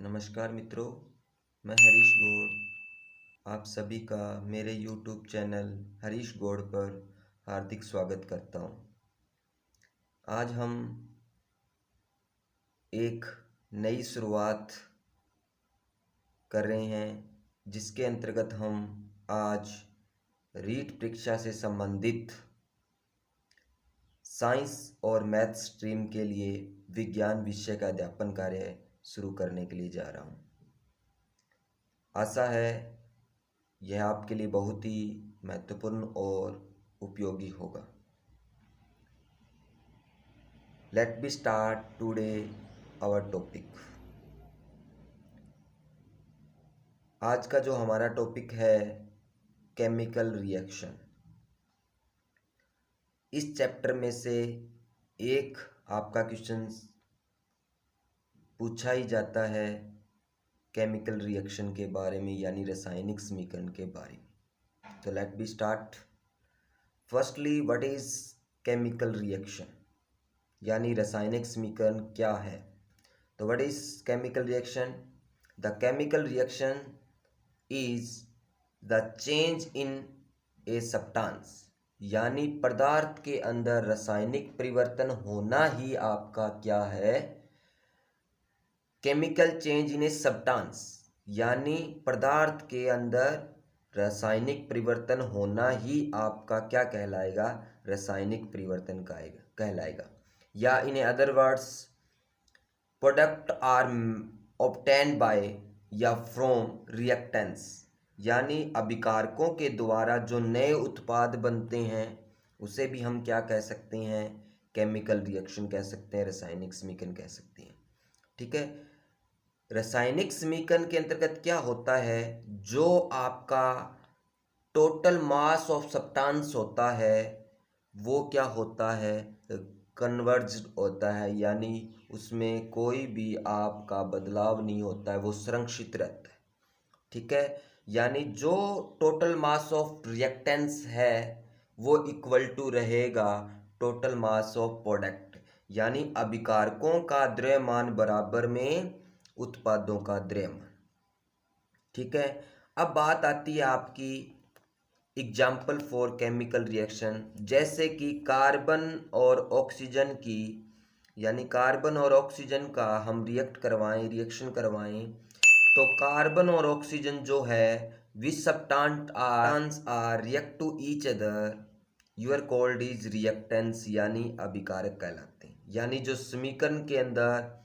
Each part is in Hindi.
नमस्कार मित्रों, मैं हरीश गौड़ आप सभी का मेरे YouTube चैनल हरीश गौड़ पर हार्दिक स्वागत करता हूँ। आज हम एक नई शुरुआत कर रहे हैं जिसके अंतर्गत हम आज रीट परीक्षा से संबंधित साइंस और मैथ स्ट्रीम के लिए विज्ञान विषय का अध्यापन कार्य शुरू करने के लिए जा रहा हूँ। आशा है यह आपके लिए बहुत ही महत्वपूर्ण और उपयोगी होगा। Let be start today our topic. आज का जो हमारा टॉपिक है केमिकल रिएक्शन। इस चैप्टर में से एक आपका क्वेश्चन पूछा ही जाता है केमिकल रिएक्शन के बारे में, यानी रासायनिक समीकरण के बारे में। तो let be start. Firstly, what is chemical reaction, यानी रासायनिक समीकरण क्या है। तो what is chemical reaction? The chemical reaction is the change in a substance, यानी पदार्थ के अंदर रासायनिक परिवर्तन होना ही आपका क्या है, chemical change in a substance, यानी पदार्थ के अंदर रासायनिक परिवर्तन होना ही आपका क्या कहलाएगा, रासायनिक परिवर्तन कहलाएगा। या in other words, product are obtained by या फ्रॉम रिएक्टेंट्स, यानी अभिकारकों के द्वारा जो नए उत्पाद बनते हैं उसे भी हम क्या कह सकते हैं, केमिकल रिएक्शन कह सकते हैं, रासायनिक समीकरण कह सकते हैं। ठीक है। रासायनिक समीकरण के अंतर्गत क्या होता है, जो आपका टोटल मास ऑफ सब्सटेंस होता है वो क्या होता है, कन्वर्ज होता है, यानी उसमें कोई भी आपका बदलाव नहीं होता है, वो संरक्षित रहता है। ठीक है। यानी जो टोटल मास ऑफ रिएक्टेंट्स है वो इक्वल टू रहेगा टोटल मास ऑफ प्रोडक्ट, यानी अभिकारकों का द्रव्यमान बराबर में उत्पादों का द्रव्यमान। ठीक है। अब बात आती है आपकी एग्जाम्पल फॉर केमिकल रिएक्शन, जैसे कि कार्बन और ऑक्सीजन की, यानी कार्बन और ऑक्सीजन का हम रिएक्शन करवाएं तो कार्बन और ऑक्सीजन जो है which substance are react to each other you are called is reactants, यानी अभिकारक कहलाते हैं। यानी जो समीकरण के अंदर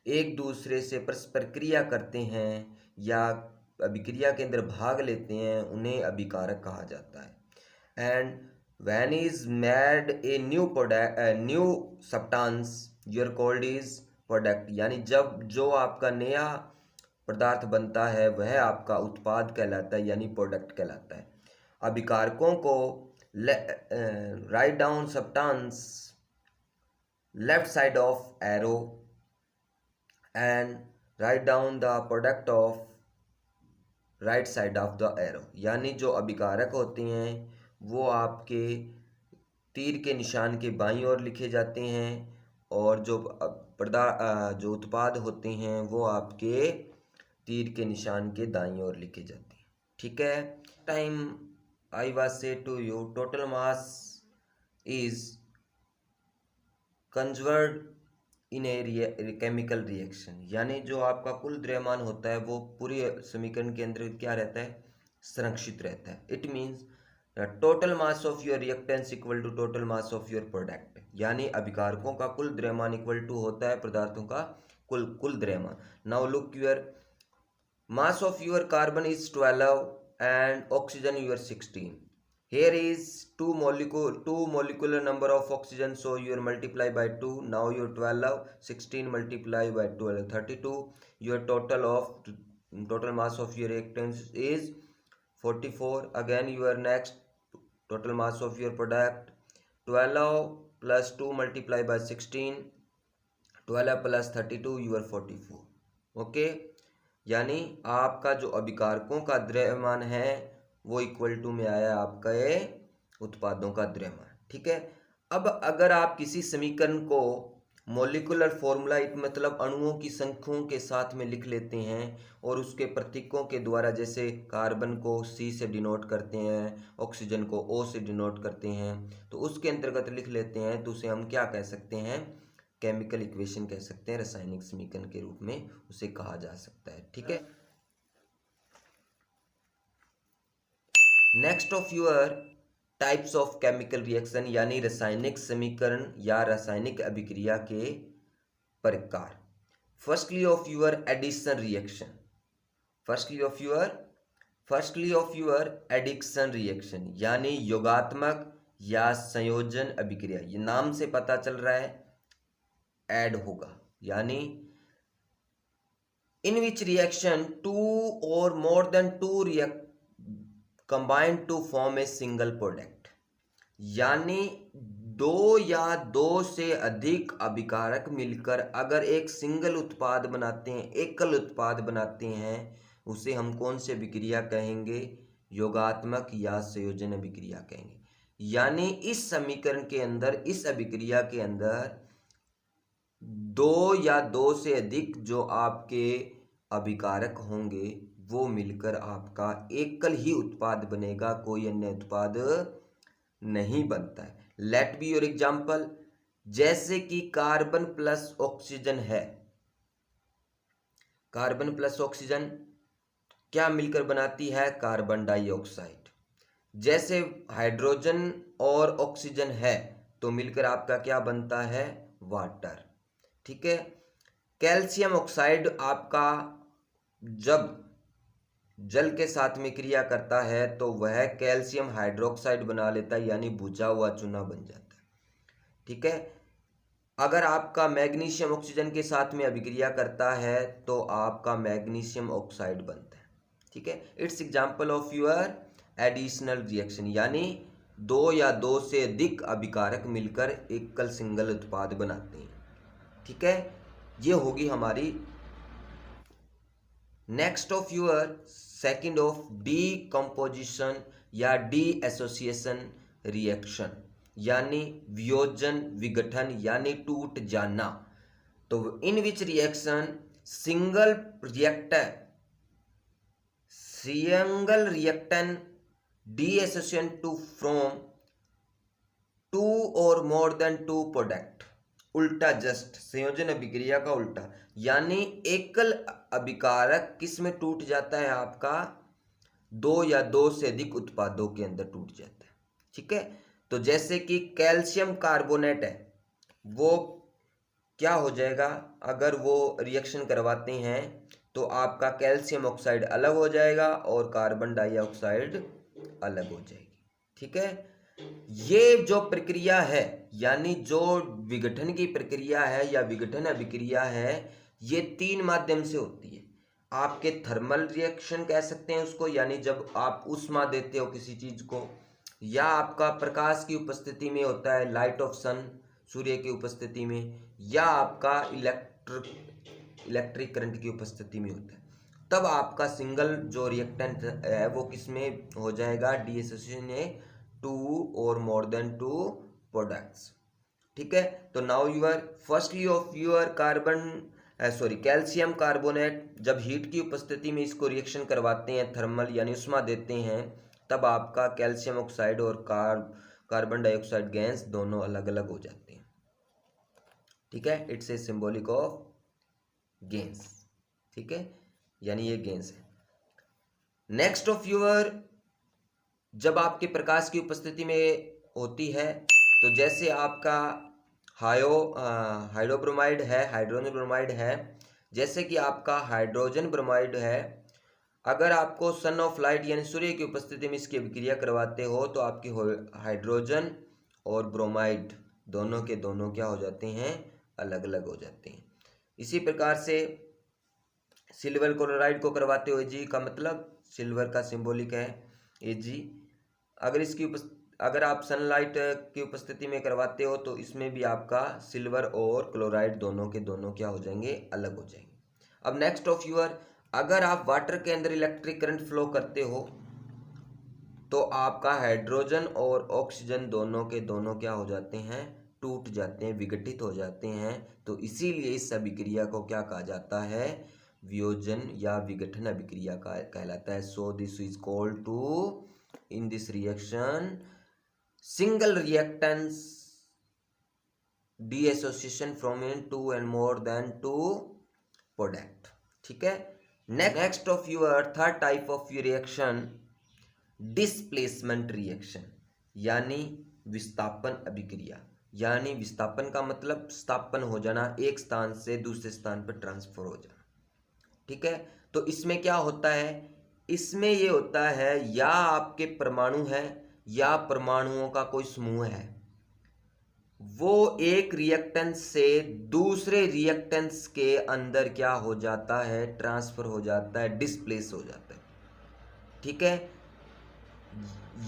एक दूसरे से परस्पर क्रिया करते हैं या अभिक्रिया के अंदर भाग लेते हैं उन्हें अभिकारक कहा जाता है। And when is made a new substance you are called is product, यानी जब जो आपका नया पदार्थ बनता है वह आपका उत्पाद कहलाता है, यानी प्रोडक्ट कहलाता है। अभिकारकों को write down substance left side of arrow and write down the product of right side of the arrow, यानी जो अभिकारक होते हैं वो आपके तीर के निशान के बाईं ओर लिखे जाते हैं और जो उत्पाद होते हैं वो आपके तीर के निशान के दाईं ओर लिखे जाते हैं। ठीक है। Time I was say to you total mass is conserved in a chemical reaction, यानी जो आपका कुल द्रव्यमान होता है वो पूरी समीकरण के अंदर क्या रहता है, संरक्षित रहता है। It means total mass of your reactants equal to total mass of your product, यानी अभिकारकों का कुल द्रव्यमान इक्वल टू होता है पदार्थों का कुल द्रव्यमान। Now look, your mass of your carbon is 12 and oxygen your 16. Here is two molecular number of oxygen, so you multiply by 2. Now your 12 16 multiply by 12 32. Your total mass of your reactants is 44. Again your next total mass of your product 12 plus 2 multiply by 16, 12 plus 32 you are 44. okay, यानी आपका जो अभिकारकों का द्रव्यमान है वो इक्वल टू में आया आपका ये उत्पादों का द्रव्यमान। ठीक है। अब अगर आप किसी समीकरण को मॉलिक्यूलर फॉर्मूला मतलब अणुओं की संख्याओं के साथ में लिख लेते हैं और उसके प्रतीकों के द्वारा, जैसे कार्बन को C से डिनोट करते हैं, ऑक्सीजन को O से डिनोट करते हैं, तो उसके अंतर्गत लिख लेते हैं, तो उसे हम क्या कह सकते हैं, केमिकल इक्वेशन कह सकते हैं, रासायनिक समीकरण के रूप में उसे कहा जा सकता है। ठीक है। Next of your types of chemical reaction, यानी रासायनिक समीकरण या रासायनिक अभिक्रिया के प्रकार। Firstly of your addition reaction, firstly of your addiction reaction, यानी योगात्मक या संयोजन अभिक्रिया। ये नाम से पता चल रहा है ऐड होगा, यानी इन विच रिएक्शन टू और more than two react combine to form a single product, यानी दो या दो से अधिक अभिकारक मिलकर अगर एक सिंगल उत्पाद बनाते हैं, एकल उत्पाद बनाते हैं, उसे हम कौन सी अभिक्रिया कहेंगे, योगात्मक या संयोजन अभिक्रिया कहेंगे। यानी इस समीकरण के अंदर, इस अभिक्रिया के अंदर दो या दो से अधिक जो आपके अभिकारक होंगे वो मिलकर आपका एकल ही उत्पाद बनेगा, कोई अन्य उत्पाद नहीं बनता है। लेट बी योर एग्जाम्पल, जैसे कि कार्बन प्लस ऑक्सीजन है, कार्बन प्लस ऑक्सीजन क्या मिलकर बनाती है, कार्बन डाइऑक्साइड। जैसे हाइड्रोजन और ऑक्सीजन है तो मिलकर आपका क्या बनता है, वाटर। ठीक है। कैल्शियम ऑक्साइड आपका जब जल के साथ में क्रिया करता है तो वह कैल्शियम हाइड्रोक्साइड बना लेता है, यानी बुझा हुआ चूना बन जाता है। ठीक है। अगर आपका मैग्नीशियम ऑक्सीजन के साथ में अभिक्रिया करता है तो आपका मैग्नीशियम ऑक्साइड बनता है। ठीक है। It's example of your additional reaction, यानी दो या दो से अधिक अभिकारक मिलकर एकल सिंगल उत्पाद बनाते हैं। ठीक है। ये होगी हमारी। Next of your second of decomposition या डी एसोसिएशन रिएक्शन, यानी वियोजन विघटन, यानी टूट जाना। तो in which reaction single reactant dissociation to from two और मोर देन टू प्रोडक्ट। उल्टा, जस्ट संयोजन अभिक्रिया का उल्टा, यानी एकल अभिकारक किस में टूट जाता है, आपका दो या दो से अधिक उत्पादों के अंदर टूट जाता है। ठीक है। तो जैसे कि कैल्शियम कार्बोनेट है, वो क्या हो जाएगा, अगर वो रिएक्शन करवाते हैं तो आपका कैल्शियम ऑक्साइड अलग हो जाएगा और कार्बन डाइऑक्साइड अलग हो जाएगी। ठीक है। ये जो प्रक्रिया है, यानी जो विघटन की प्रक्रिया है या विघटन अभिक्रिया है, ये तीन माध्यम से होती है। आपके थर्मल रिएक्शन कह सकते हैं उसको, यानी जब आप ऊष्मा देते हो किसी चीज को, या आपका प्रकाश की उपस्थिति में होता है, लाइट ऑफ सन, सूर्य की उपस्थिति में, या आपका इलेक्ट्रिक करंट की उपस्थिति में होता है। तब आपका सिंगल जो रिएक्टेंट है वो किसमें हो जाएगा, डी एसोसिएशन टू और मोर देन टू प्रोडक्ट्स। ठीक है। तो now your firstly of your calcium carbonate, जब हीट की उपस्थिति में इसको रिएक्शन करवाते हैं, थर्मल यानी उष्मा देते हैं, तब आपका कैल्शियम ऑक्साइड और कार्बन डाइऑक्साइड गैस दोनों अलग अलग हो जाते हैं। ठीक है। It's a symbolic of gas. ठीक है, यानी ये गैस है। नेक्स्ट ऑफ यूर, जब आपके प्रकाश की उपस्थिति में होती है, तो जैसे आपका हाइड्रोब्रोमाइड है, हाइड्रोजन ब्रोमाइड है, जैसे कि आपका हाइड्रोजन ब्रोमाइड है, अगर आपको सन ऑफ लाइट यानी सूर्य की उपस्थिति में इसकी अभिक्रिया करवाते हो तो आपकी हाइड्रोजन और ब्रोमाइड दोनों के दोनों क्या हो जाते हैं, अलग अलग हो जाते हैं। इसी प्रकार से सिल्वर क्लोराइड को करवाते हो Ag का मतलब सिल्वर का सिंबॉलिक है Ag। अगर आप सनलाइट की उपस्थिति में करवाते हो तो इसमें भी आपका सिल्वर और क्लोराइड दोनों के दोनों क्या हो जाएंगे, अलग हो जाएंगे। अब नेक्स्ट ऑफ यूर, अगर आप वाटर के अंदर इलेक्ट्रिक करंट फ्लो करते हो तो आपका हाइड्रोजन और ऑक्सीजन दोनों के दोनों क्या हो जाते हैं, टूट जाते हैं, विघटित हो जाते हैं, तो इसीलिए इस अभिक्रिया को क्या कहा जाता है, वियोजन या विघटन अभिक्रिया का कहलाता है। So this is called to in this reaction single reactance dissociation from in to and more than two product. ठीक है, next of your third type of reaction displacement reaction यानी विस्थापन अभिक्रिया। यानी विस्थापन का मतलब स्थापन हो जाना, एक स्थान से दूसरे स्थान पर ट्रांसफर हो जाना। ठीक है, तो इसमें क्या होता है, इसमें ये होता है या आपके परमाणु है या परमाणुओं का कोई समूह है, वो एक रिएक्टेंस से दूसरे रिएक्टेंस के अंदर क्या हो जाता है, ट्रांसफर हो जाता है, डिस्प्लेस हो जाता है। ठीक है,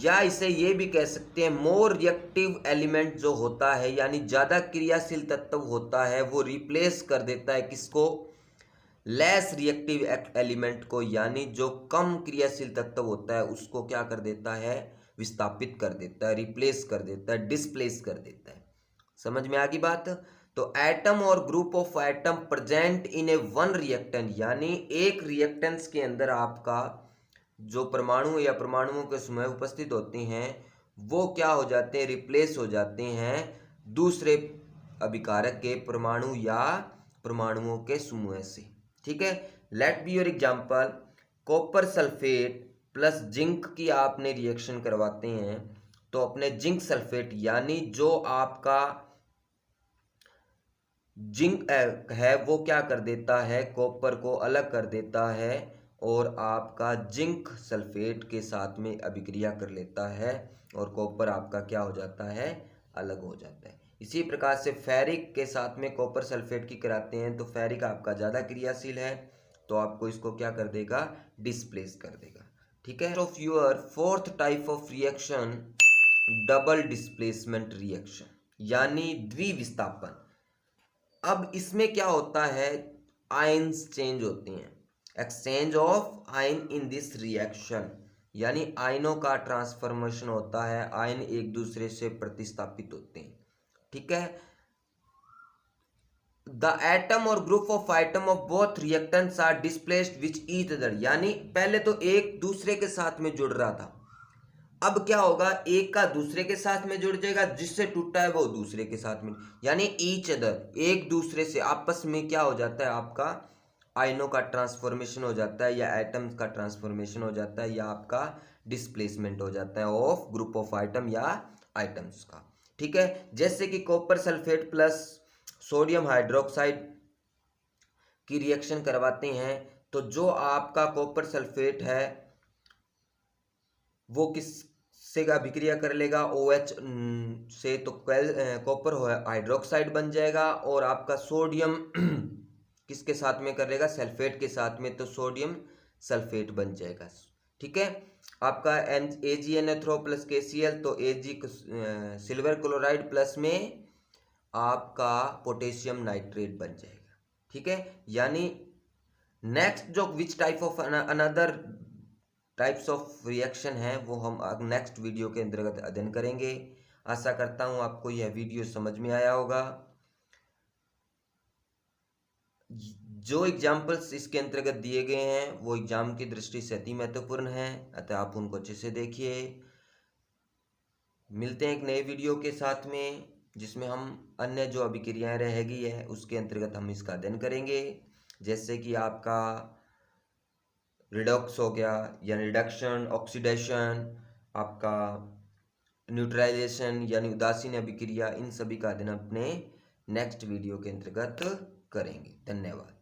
या इसे ये भी कह सकते हैं मोर रिएक्टिव एलिमेंट जो होता है, यानी ज़्यादा क्रियाशील तत्व होता है, वो रिप्लेस कर देता है किसको, लेस रिएक्टिव एलिमेंट को, यानी जो कम क्रियाशील तत्व होता है उसको क्या कर देता है, विस्थापित कर देता है, रिप्लेस कर देता है, डिस्प्लेस कर देता है। समझ में आ गई बात। तो एटम और group of atom present in A one reactant, यानी एक रिएक्टेंस के अंदर आपका जो परमाणु या परमाणुओं के समूह उपस्थित होते हैं वो क्या हो जाते हैं, रिप्लेस हो जाते हैं दूसरे अभिकारक के परमाणु या परमाणुओं के समूह से। ठीक है, let be your example, copper sulphate plus zinc की आपने रिएक्शन करवाते हैं, तो अपने जिंक सल्फेट यानी जो आपका जिंक है वो क्या कर देता है, कॉपर को अलग कर देता है और आपका जिंक सल्फेट के साथ में अभिक्रिया कर लेता है और कॉपर आपका क्या हो जाता है, अलग हो जाता है। इसी प्रकार से फेरिक के साथ में कॉपर सल्फेट की कराते हैं, तो फेरिक आपका ज़्यादा क्रियाशील है तो आपको इसको क्या कर देगा, डिस्प्लेस कर देगा। ठीक है, of your fourth type of reaction double displacement reaction यानी द्विविस्थापन। अब इसमें क्या होता है, आयन्स चेंज होते हैं, exchange of ion in this reaction, यानी आयनों का ट्रांसफॉर्मेशन होता है, आयन एक दूसरे से प्रतिस्थापित होते हैं। ठीक है, द एटम और group of atom of both reactants are displaced which each other, यानी पहले तो एक दूसरे के साथ में जुड़ रहा था, अब क्या होगा, एक का दूसरे के साथ में जुड़ जाएगा, जिससे टूटा है वो दूसरे के साथ में, यानी ईच अदर, एक दूसरे से आपस में क्या हो जाता है, आपका आयनों का ट्रांसफॉर्मेशन हो जाता है या एटम्स का ट्रांसफॉर्मेशन हो जाता है या आपका डिस्प्लेसमेंट हो जाता है ऑफ ग्रुप ऑफ आइटम या आइटम्स का। ठीक है, जैसे कि copper sulphate plus sodium hydroxide की रिएक्शन करवाते हैं, तो जो आपका कॉपर सल्फेट है वो किस से अभिक्रिया कर लेगा, OH से, तो कॉपर हाइड्रोक्साइड बन जाएगा और आपका सोडियम किसके साथ में करेगा, सल्फेट के साथ में, तो सोडियम सल्फेट बन जाएगा। ठीक है, आपका AgNH3 प्लस KCl, तो Ag सिल्वर क्लोराइड प्लस में आपका पोटेशियम नाइट्रेट बन जाएगा। ठीक है, यानी नेक्स्ट जो which type of another types of reaction है वो हम नेक्स्ट वीडियो के अंतर्गत अध्ययन करेंगे। आशा करता हूँ आपको यह वीडियो समझ में आया होगा। जो एग्जाम्पल्स इसके अंतर्गत दिए गए हैं वो एग्जाम की दृष्टि से अति महत्वपूर्ण हैं, अतः आप उनको अच्छे से देखिए। मिलते हैं एक नए वीडियो के साथ में जिसमें हम अन्य जो अभिक्रियाएं रहेगी है उसके अंतर्गत हम इसका अध्ययन करेंगे, जैसे कि आपका रिडॉक्स हो गया यानी रिडक्शन, ऑक्सीडेशन, आपका न्यूट्रलाइजेशन यानी उदासीन अभिक्रिया, इन सभी का अध्ययन अपने नेक्स्ट वीडियो के अंतर्गत करेंगे। धन्यवाद।